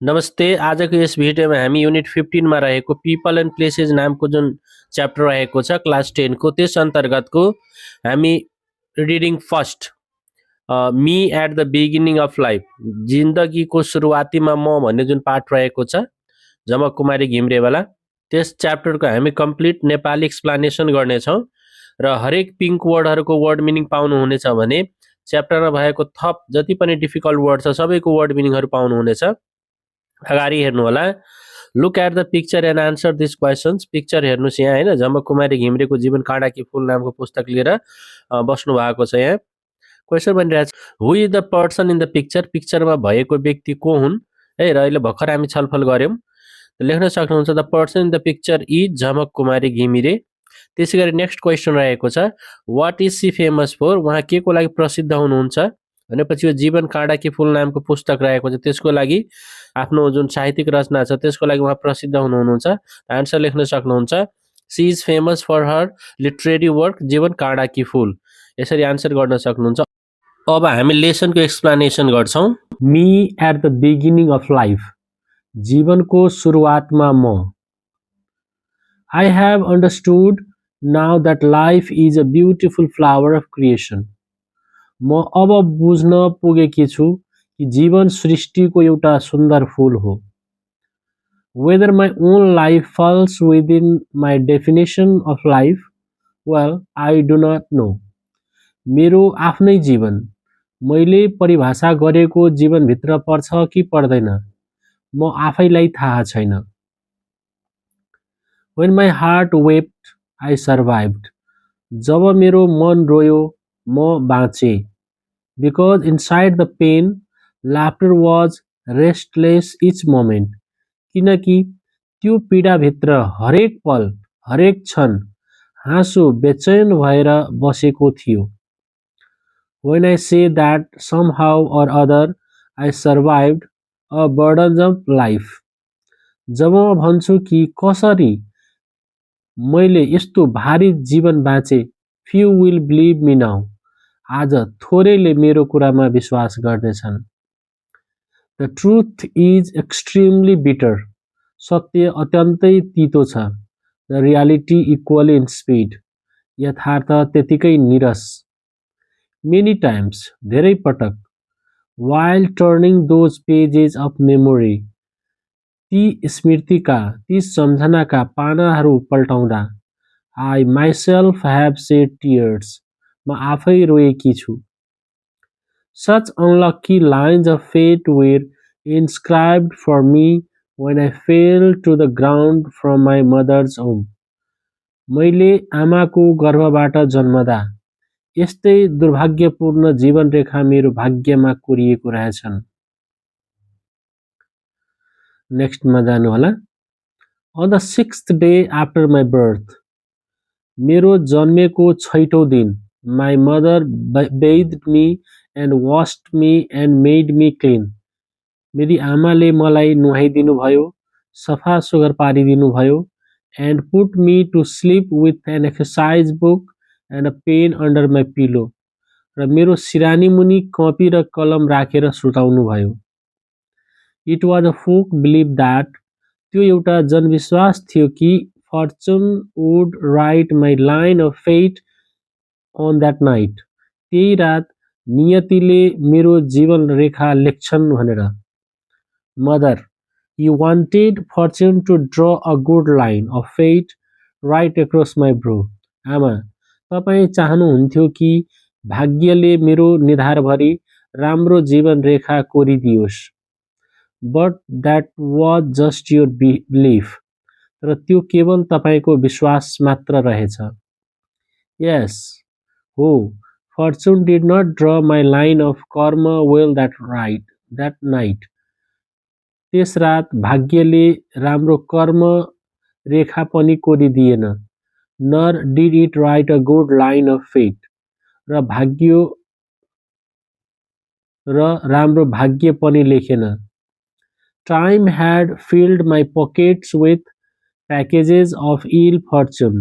नमस्ते। आजको यस भिडियोमा हामी युनिट 15 मा रहेको पिपल एन्ड प्लेसेस नामको जुन च्याप्टर रहेको छ क्लास 10 को त्यस अन्तर्गतको हामी reading first me at the beginning of life जिन्दगीको सुरुवातीमा म भन्ने जुन पाठ रहेको छ झमक कुमारी घिम्रेवाला त्यस च्याप्टरको हामी कम्प्लिट नेपाली एक्सप्लेनेसन गर्नेछौँ र हरेक पिङ्क वर्डहरूको वर्ड मिनिङ पाउनुहुनेछ भने च्याप्टरमा भएको थप जति पनि डिफिकल्ट वर्ड छ सबैको वर्ड मिनिङहरू पाउनुहुनेछ। अगाडि हेर्नु होला। Look at the picture and answer this questions. Picture हेर्नुहोस् यहाँ होइन, झमक कुमारी घिम्रेको जीवन काँडाकी फुल नामको पुस्तक लिएर बस्नु भएको छ। यहाँ क्वेसन भनिरहेको छ who is the person in the picture. पिक्चरमा भएको व्यक्ति को हुन् है, र अहिले भर्खर हामी छलफल गऱ्यौँ। लेख्न सक्नुहुन्छ the person in the picture is Jhamak Kumari Ghimire. त्यसै गरी नेक्स्ट क्वेसन रहेको छ what is she famous for. उहाँ के को लागि प्रसिद्ध हुनुहुन्छ भनेपछि यो जीवन काँडाकी फुल नामको पुस्तक रहेको छ त्यसको लागि आफ्नो जुन साहित्यिक रचना छ त्यसको लागि उहाँ प्रसिद्ध हुनुहुन्छ। आन्सर लेख्न सक्नुहुन्छ she is famous for her literary work जीवन काँडाकी फुल। यसरी आन्सर गर्न सक्नुहुन्छ। अब हामी लेसनको एक्सप्लेनेसन गर्छौँ। Me at the beginning of life जीवनको सुरुवातमा म। I have understood now that life is a beautiful flower of creation. म अब बुझ्न पुगेकी छु कि जीवन सृष्टिको एउटा सुन्दर फूल हो। Whether my own life falls within my definition of life, well, I do not know. मेरो आफ्नै जीवन मैले परिभाषा गरेको जीवनभित्र पर्छ कि पर्दैन म आफैलाई थाहा छैन। When my heart wept, I survived. जब मेरो मन रोयो म बाँचे। Because inside the pain, laughter was restless each moment. किनकि त्यो पीडाभित्र हरेक पल हरेक क्षण हाँसो बेचैन भएर बसेको थियो। When I say that somehow or other I survived a burdensome life. जब म भन्छु कि कसरी मैले यस्तो भारी जीवन बाँचे few will believe me now. आज थोरैले मेरो कुरामा विश्वास गर्नेछन्। The truth is extremely bitter. सत्य अत्यन्तै तीतो छ। The reality equally insipid. यथार्थ त्यतिकै निरस। Many times, धेरै पटक, while turning those pages of memory, ती स्मृतिका, ती सम्झनाका पानाहरू पल्टाउँदा, I myself have shed tears. म आफै रोएकी छु। Such unlucky lines of fate were inscribed for me when I fell to the ground from my mother's womb. मैले आमाको गर्भबाट जन्मदा यस्तै दुर्भाग्यपूर्ण जीवन रेखा मेरो भाग्यमा कोरिएको रहेछन्। नेक्स्टमा जानु होला। On the 6th day after my birth, मेरो जन्मेको 6औं दिन, my mother bathed me and washed me and made me clean. मेरी आमाले मलाई नुहाइदिनु भयो, सफा सुग्घर पारिदिनु भयो, and put me to sleep with an exercise book and a pen under my pillow. र मेरो सिरानी मुनि कपी र कलम राखेर सुताउनु भयो। It was a folk belief that त्यो एउटा जनविश्वास थियो कि fortune would write my line of fate on that night. त्यही रात नियतिले मेरो जीवन रेखा लेख्छन् भनेर। Mother, you wanted fortune to draw a good line of fate right across my brow. आमा, तपाईँ चाहनुहुन्थ्यो कि भाग्यले मेरो निधारभरि राम्रो जीवन रेखा कोरिदियोस्। But that was just your belief. तर त्यो केवल तपाईको विश्वास मात्र रहेछ। Yes, हो, fortune did not draw my line of karma well that night. त्यस रात भाग्यले राम्रो कर्म रेखा पनि कोरिदिएन। Nor did it write a good line of fate. र राम्रो भाग्य पनि लेखेन। Time had filled my pockets with packages of ill fortune.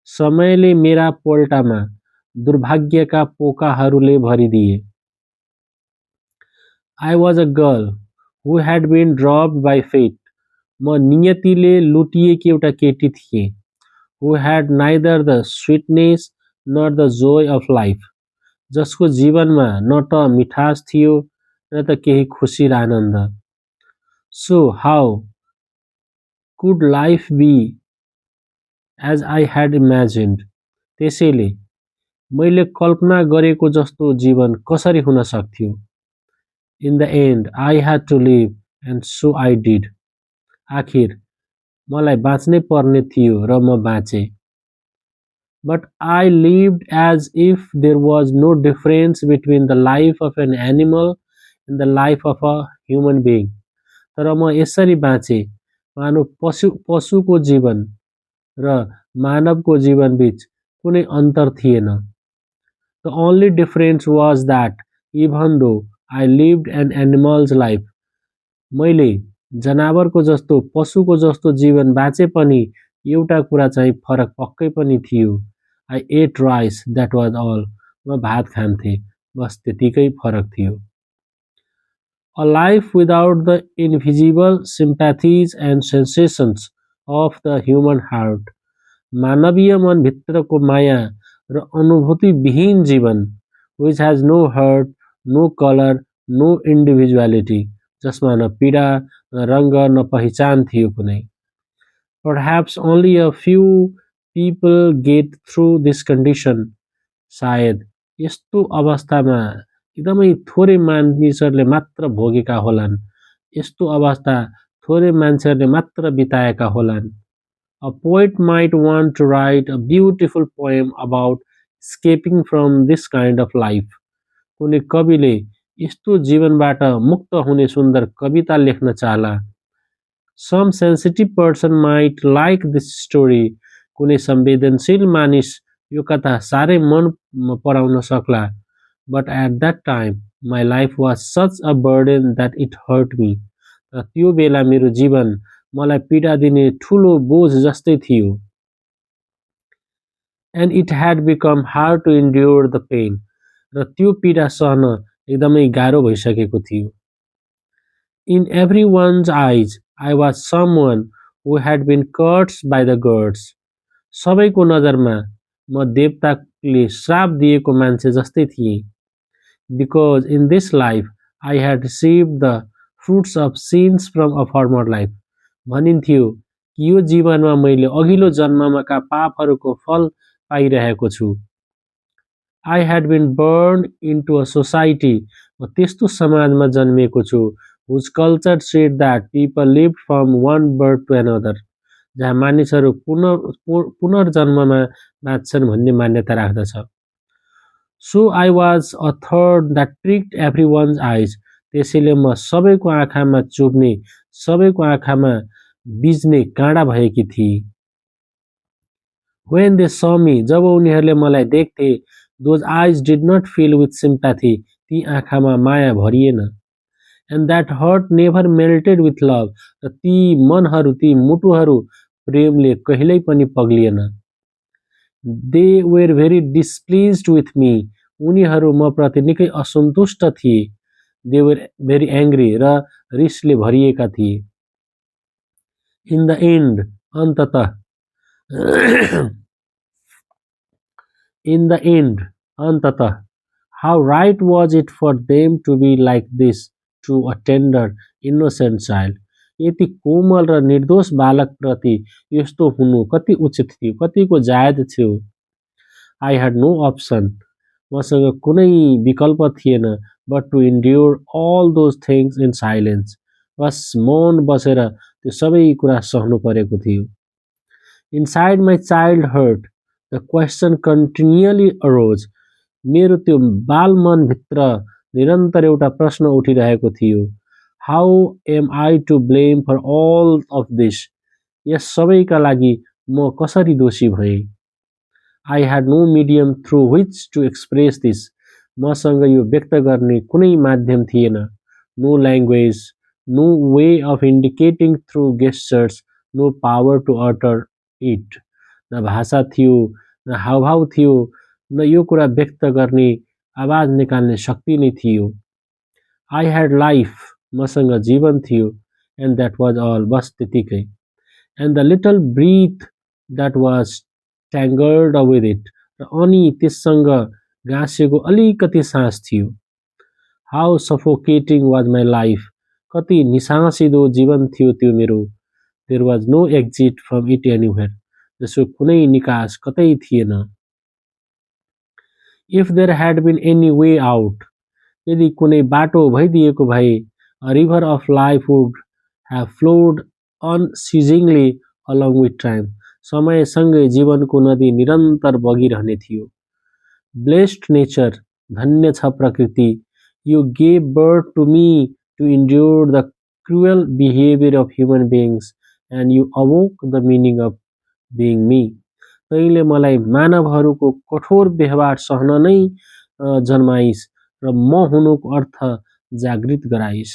समयले मेरा पोल्टामा दुर्भाग्यका पोकाहरूले भरिदिए। I was a girl who had been dropped by fate, म नियतिले लुटिएकी एउटा केटी थिएँ। Who had neither the sweetness nor the joy of life, जसको जीवनमा न त मिठास थियो न त केही खुसी र आनन्द। So how could life be as I had imagined, त्यसैले मैले कल्पना गरेको जस्तो जीवन कसरी हुन सक्थ्यो। In the end I had to live and so I did, आखिर मलाई बाँच्नै पर्ने थियो र म बाँचे। But I lived as if there was no difference between the life of an animal and the life of a human being. तर म यसरी बाँचे मानव पशुको जीवन र मानवको जीवन बीच कुनै अन्तर थिएन। The only difference was that even though I lived an animal's life, मैले जनावरको जस्तो पशुको जस्तो जीवन बाँचे पनि एउटा कुरा चाहिँ फरक पक्कै पनि थियो। I ate rice, that was all. म भात खान्थे, बस त्यतिकै फरक थियो। A life without the invisible sympathies and sensations of the human heart. मानवीय मनभित्रको माया र अनुभूतिविहीन जीवन, which has no heart, no color, no individuality, जसमा न पीडा, न रङ्ग, न पहिचान थियो कुनै। Perhaps only a few people get through this condition. सायद यस्तो अवस्थामा एकदमै थोरै मानिसहरूले मात्र भोगेका होलान्। यस्तो अवस्था थोरै मान्छेहरूले मात्र बिताएका होलान्। A poet might want to write a beautiful poem about escaping from this kind of life. कुनै कविले यस्तो जीवनबाट मुक्त हुने सुन्दर कविता लेख्न चाहला। Some sensitive person might like this story. कुनै संवेदनशील मानिस यो कथा साह्रै मन पराउन सक्ला। But at that time, my life was such a burden that it hurt me. र त्यो बेला मेरो जीवन मलाई पीडा दिने ठूलो बोझ जस्तै थियो। And it had become hard to endure the pain. र त्यो पीडा सहन एकदमै गाह्रो भइसकेको थियो। In everyone's eyes, I was someone who had been cursed by the gods. सबैको नजरमा म देवताले श्राप दिएको मान्छे जस्तै थिएँ। Because in this life I had received the fruits of sins from a former life. भनिन्थ्यो कि यो जीवनमा मैले अघिल्लो जन्मका पापहरूको फल पाइरहेको छु। I had been born into a society, म त्यस्तो समाजमा जन्मेको छु, whose culture said that people lived from one birth to another, जहाँ मानिसहरू पुनर्जन्ममा बाँच्छन् भन्ने मान्यता राख्दछ। So I was a third that tricked everyone's eyes. त्यसैले म सबैको आँखामा चुब्ने, सबैको आँखामा बिज्ने काँडा भएकी थिए। When they saw me, जब उनीहरूले मलाई देख्थे, those eyes did not fill with sympathy. ती आँखामा माया भरिएन। And that heart never melted with love. र ती मनहरू, ती मुटुहरू प्रेमले कहिल्यै पनि पग्लिएन। They were very displeased with me. उनीहरू म प्रति निकै असन्तुष्ट थिए। They were very angry, र रिसले भरिएका थिए। In the end, अन्ततः In the end, अन्ततः, how right was it for them to be like this to a tender, innocent child? यति कोमल र निर्दोष बालकप्रति यस्तो हुनु कति उचित थियो, कतिको जायज थियो। I had no option. मसँग कुनै विकल्प थिएन but to endure all those things in silence. बस मौन बसेर त्यो सबै कुरा सहनु परेको थियो। Inside my child heart, the question continually arose. मेरो त्यो बाल मनभित्र निरन्तर एउटा प्रश्न उठिरहेको थियो। How am I to blame for all of this? यस सबैका लागि म कसरी दोषी भएँ? I had no medium through which to express this. मसँग यो व्यक्त गर्ने कुनै माध्यम थिएन। No language, no way of indicating through gestures, no power to utter it. न भाषा थियो, न हावभाव थियो, न यो कुरा व्यक्त गर्ने, आवाज निकाल्ने शक्ति नै थियो। I had life, मसँग जीवन थियो and that was all बस त्यतिकै and the little breath that was tangled with it र अनि त्यससँग गाँसिएको अलिकति सास थियो how suffocating was my life कति निसासिदो जीवन थियो त्यो मेरो there was no exit from it anywhere जसको कुनै निकास कतै थिएन if there had been any way out यदि कुनै बाटो भइदिएको भए a river of life would have flowed unceasingly along with time समयसँगै जीवनको नदी निरन्तर बगिरहने थियो blessed nature धन्य छ प्रकृति you gave birth to me to endure the cruel behavior of human beings and you awoke the meaning of being me तैँले मलाई मानवहरूको कठोर व्यवहार सहन नै जन्माइस् र म हुनुको अर्थ जागृत गराइस्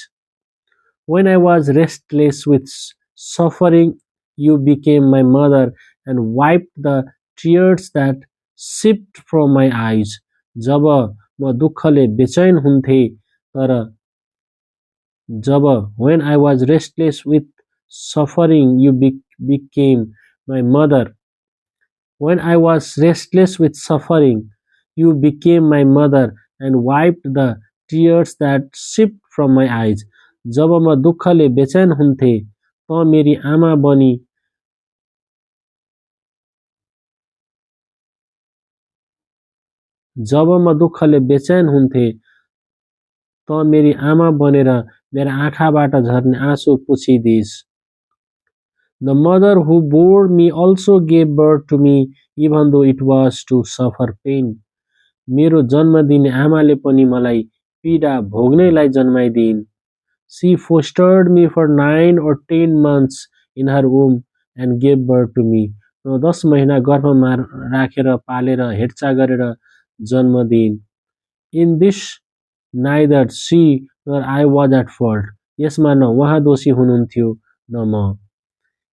when I was restless with suffering you became my mother and wiped the tears that sipped from my eyes जब म दुःखले बेचैन हुन्थे तर जब when I was restless with suffering you became my mother when I was restless with suffering you became my mother and wiped the tears that sipped from my eyes जब म दुःखले बेचैन हुन्थे त मेरी आमा बनी जब म दुःखले बेचैन हुन्थे त मेरी आमा बनेर मेरा आँखाबाट झर्ने आँसु पुछिदिइस् The mother who bore me also gave birth to me even though it was to suffer pain. मेरो जन्म दिने आमाले पनि मलाई पीडा भोग्नैलाई जन्माइदिइन् She fostered me for 9 or 10 months in her womb and gave birth to me. 10 महिना गर्भमा राखेर पालेर हेरचाह गरेर जन्म दिइन् In this neither she nor I was at fault. यसमा न उहाँ दोषी हुनुहुन्थ्यो न म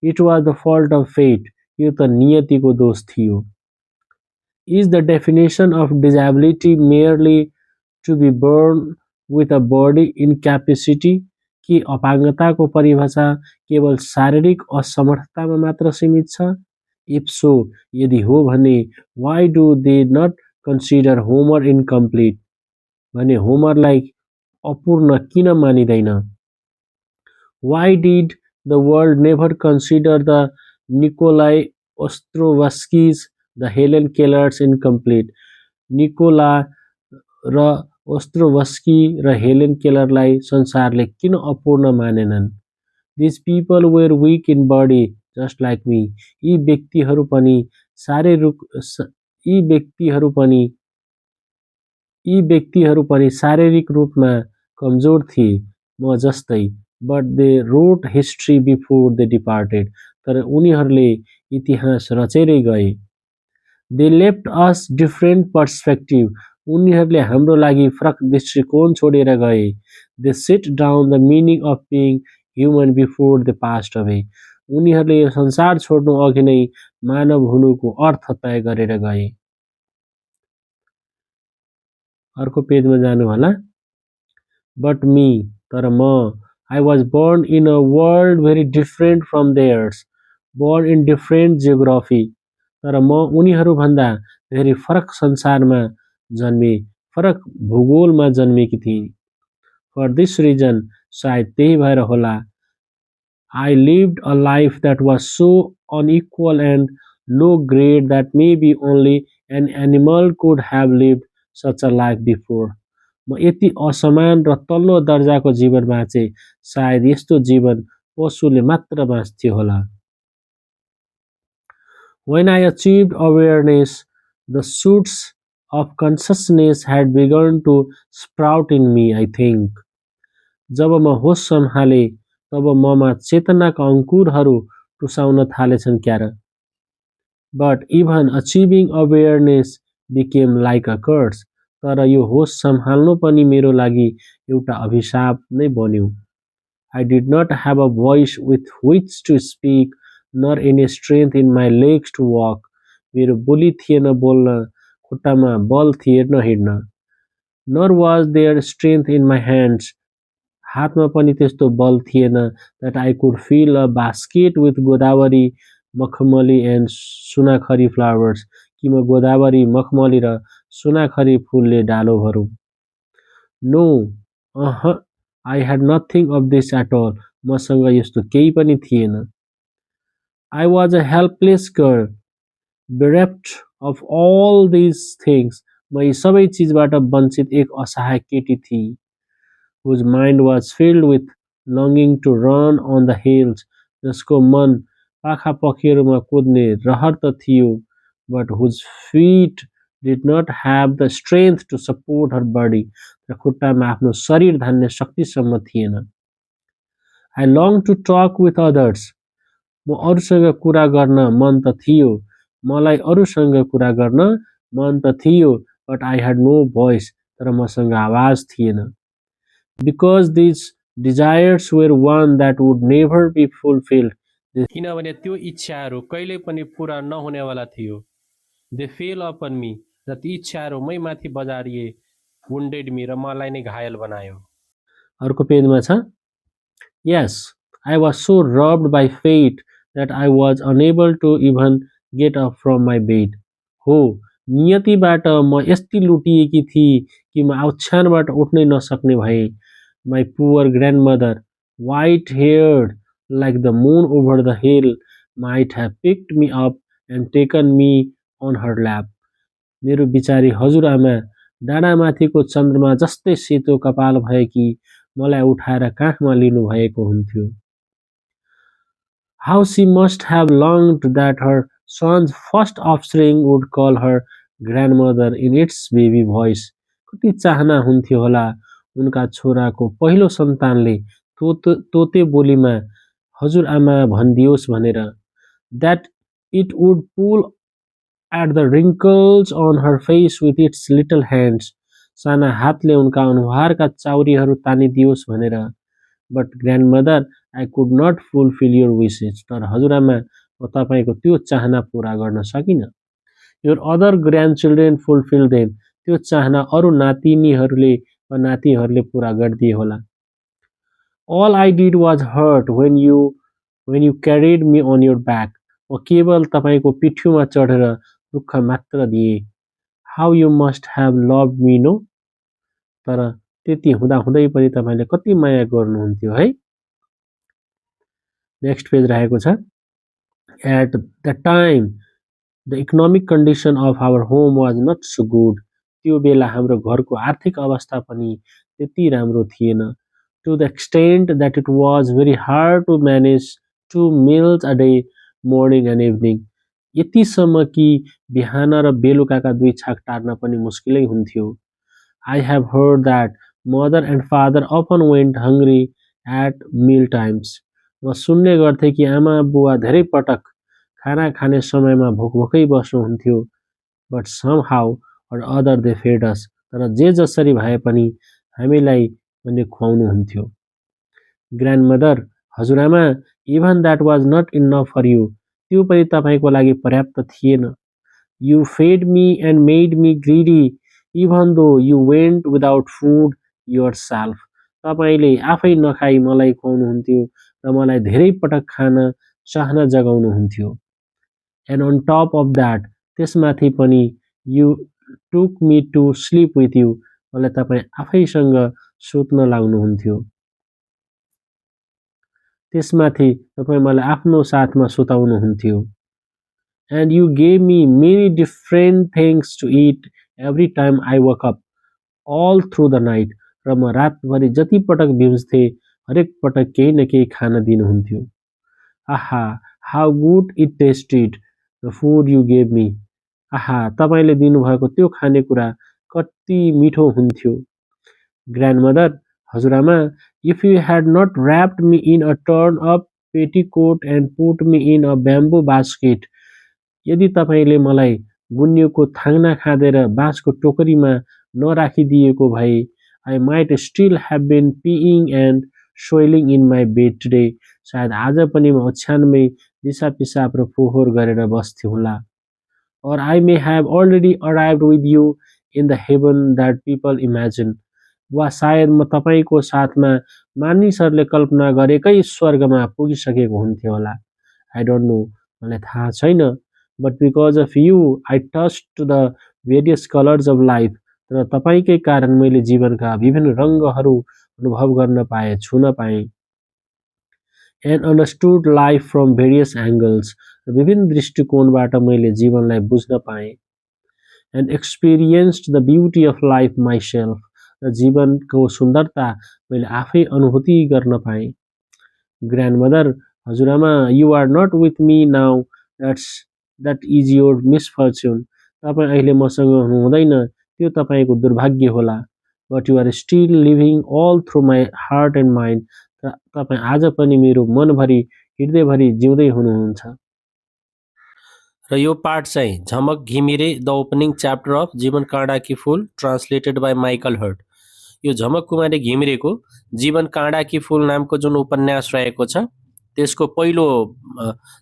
It was the fault of fate. यो त नियतिको दोष थियो Is the definition of disability merely to be born with a body incapacity कि अपाङ्गताको परिभाषा केवल शारीरिक असमर्थतामा मात्र सीमित छ If so, यदि हो भने why do they not consider Homer incomplete भने होमरलाई अपूर्ण किन मानिदैन Why did the world never consider the Nikolai Ostrovsky's The Helen Kellers incomplete? Nikola र ओस्ट्रोवस्की र हेलेन केलरलाई संसारले किन अपूर्ण मानेनन् These people were weak in body just like me. यी व्यक्तिहरू पनि यी व्यक्तिहरू पनि यी व्यक्तिहरू पनि शारीरिक रूपमा कमजोर थिए म जस्तै but they wrote history before they departed तर उनीहरूले इतिहास रचेरै गए they left us different perspective उनीहरूले हाम्रो लागि फरक दृष्टिकोण छोडेर गए they set down the meaning of being human before they passed away उनीहरूले यो संसार छोड्नु अघि नै मानव हुनुको अर्थ तय गरेर गए अर्को पेजमा जानु होला but me तर म I was born in a world very different from theirs born in different geography तर म उनीहरूभन्दा धेरै फरक संसारमा जन्मे फरक भूगोलमा जन्मेकी थिएँ for this reason सायद त्यही भएर होला I lived a life that was so unequal and low grade that maybe only an animal could have lived such a life before म यति असमान र तल्लो दर्जाको जीवन बाँचे सायद यस्तो जीवन पशुले मात्र बाँच्थ्यो होला When I achieved awareness the shoots of consciousness had begun to sprout in me I think जब म होस सम्हाले तब ममा चेतनाका अंकुरहरू टुसाउन थालेछन् Kyar But even achieving awareness became like a curse तर यो होस सम्हाल्नु पनि मेरो लागि एउटा अभिशाप नै बन्यो I did not have a voice with which to speak nor any strength in my legs to walk मेरो बोली थिएन बोल्न खुट्टामा बल थिएन hidden nor was there strength in my hands हातमा पनि त्यस्तो बल थिएन that I could fill a basket with Godavari, मखमली and सुनाखरी flowers कि म गोदावरी मखमली र सुनाखरी फुलले डालो भरौँ. No, I had nothing of this at all. मसँग यस्तो केही पनि थिएन. I was a helpless girl, bereft of all these things. म यी सबै चिजबाट वञ्चित एक असहाय केटी थिएँ. Whose mind was filled with longing to run on the hills. जसको मन पाखा पखेरुमा कुद्ने रहर त थियो, but whose feet did not have the strength to support her body. र खुट्टामा आफ्नो शरीर धान्ने शक्तिसम्म थिएन. I longed to talk with others. म अरूसँग कुरा गर्न मन त थियो, मलाई अरूसँग कुरा गर्न मन त थियो, but I had no voice. तर मसँग आवाज थिएन. Because these desires were one that would never be fulfilled. किनभने त्यो इच्छाहरू कहिल्यै पनि पूरा नहुनेवाला थियो. They fell upon me. र ती इच्छाहरू मै माथि बजारिए. Wounded me र मलाई नै घायल बनायो. अर्को पेजमा छ. Yes, I was so robbed by fate that I was unable to even get up from my bed. हो, नियतिबाट म यति लुटिएकी थिएँ कि म ओछ्यानबाट उठ्नै नसक्ने भएँ. My poor grandmother, white-haired like the moon over the hill, might have picked me up and taken me on her lap. मेरो बिचारी हजुरआमा डाँडामाथिको चन्द्रमा जस्तै सेतो कपाल भएकी मलाई उठाएर काखमा लिनुभएको हुन्थ्यो. How she must have longed that her son's first offspring would call her grandmother in its baby voice. कति चाहना हुन्थ्यो होला उनका छोराको पहिलो सन्तानले तोते बोलीमा हजुरआमा भनिदियोस् भनेर. That it would pull at the wrinkles on her face with its little hands. साना हातले उनका अनुहारका चाउरीहरू तानिदियोस् भनेर. But grandmother, I could not fulfill your wishes. तर हजुरआमा म तपाईको त्यो चाहना पूरा गर्न सकिन. Your other grandchildren fulfill them. त्यो चाहना अरू नातिनीहरूले वा नातिहरूले पूरा गरिदिए होला. All I did was hurt when you carried me on your back. म केवल तपाईको पिठ्यूमा चढेर दुःख मात्र दिए. How you must have loved me, no? तर त्यति हुँदा हुँदै पनि तपाईले कति माया गर्नुहुन्थ्यो है. नेक्स्ट पेज रहेको छ. At the time, the economic condition of our home was not so good. त्यो बेला हाम्रो घरको आर्थिक अवस्था पनि त्यति राम्रो थिएन. To the extent that it was very hard to manage 2 meals a day, morning and evening. यतिसम्म कि बिहान र बेलुकाका दुई छाक टार्न पनि मुस्किलै हुन्थ्यो. I have heard that mother and father often went hungry at meal times. म सुन्ने गर्थे कि आमा बुवा धेरै पटक खाना खाने समयमा भोकभोकै बस्नुहुन्थ्यो. But somehow or other they fed us. तर जे जसरी भए पनि हामीलाई पनि खुवाउनुहुन्थ्यो. Grandmother, हजुरआमा, even that was not enough for you. त्यो पनि तपाईको लागि पर्याप्त थिएन. You fed me and made me greedy, even though you went without food yourself. तपाईले आफै नखाई मलाई खुवाउनुहुन्थ्यो र मलाई धेरै पटक खान चाहना जगाउनुहुन्थ्यो. And on top of that, त्यसमाथि पनि you took me to sleep with you. मलाई तपाई आफैसँग सुत्न लाग्नुहुन्थ्यो. त्यसमाथि तपाई मलाई आफ्नो साथमा सुताउनुहुन्थ्यो. And you gave me many different things to eat every time I woke up, all through the night. र म रातभरि जति पटक बिउझ्थे हरेक पटक केही न केही खान दिनुहुन्थ्यो. आहा, how good it tasted, the food you gave me. आहा, तपाईले दिनुभएको त्यो खानेकुरा कति मिठो हुन्थ्यो. Grandmother, हजुरआमा, if you had not wrapped me in a torn up petticoat and put me in a bamboo basket, यदि तपाईले मलाई गुन्युको थाङ्ना खाँदेर बाँसको टोकरीमा नराखिदिएको भए, I might still have been peeing and swelling in my bed today. सायद आज पनि म ओछ्यानमै दिसा पिसाब र फोहोर गरेर बस्थ्यो होला. Or I may have already arrived with you in the heaven that people imagine. वा सायद म तपाईको साथमा मानिसहरूले कल्पना गरेकै स्वर्गमा पुगिसकेको हुन्थ्यो होला। I don't know, मलाई थाहा छैन। But because of you, I touched the various colors of life. तर तपाईकै कारण मैले जीवनका विभिन्न रङ्गहरू अनुभव गर्न पाएँ, छुन पाएँ। And understood life from various angles. विभिन्न दृष्टिकोणबाट मैले जीवनलाई बुझ्न पाएँ। And experienced the beauty of life myself. र जीवनको सुन्दरता मैले आफै अनुभूति गर्न पाएँ। Grandmother, हजुरआमा, you are not with me now. That is your misfortune. तपाईँ अहिले मसँग हुनुहुँदैन, त्यो तपाईँको दुर्भाग्य होला। But you are still living all through my heart and mind. तपाईँ आज पनि मेरो मनभरि हृदयभरि जिउँदै हुनुहुन्छ। र यो पाठ चाहिँ Jhamak Ghimire the opening chapter of जीवन काँडाकी फुल ट्रान्सलेटेड बाई माइकल हर्ट। यो झमक कुमारी घिमिरेको जीवन काँडाकी फुल नामको जुन उपन्यास रहेको छ त्यसको पहिलो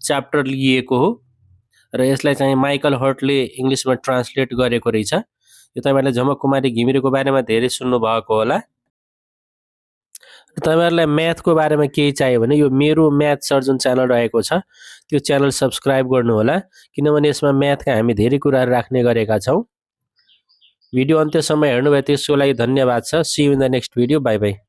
च्याप्टर लिएको हो र यसलाई चाहिँ माइकल हर्टले इङ्ग्लिसमा ट्रान्सलेट गरेको रहेछ। यो तपाईँहरूले झमक कुमारी घिमिरेको बारेमा धेरै सुन्नुभएको होला। तपाईँहरूलाई म्याथको बारेमा केही चाहियो भने यो मेरो म्याथ सर जुन च्यानल रहेको छ त्यो च्यानल सब्सक्राइब गर्नुहोला, किनभने यसमा म्याथका हामी धेरै कुराहरू राख्ने गरेका छौँ। भिडियो अन्त्यसम्म हेर्नुभयो त्यसको लागि धन्यवाद छ। See you in the next video. Bye by.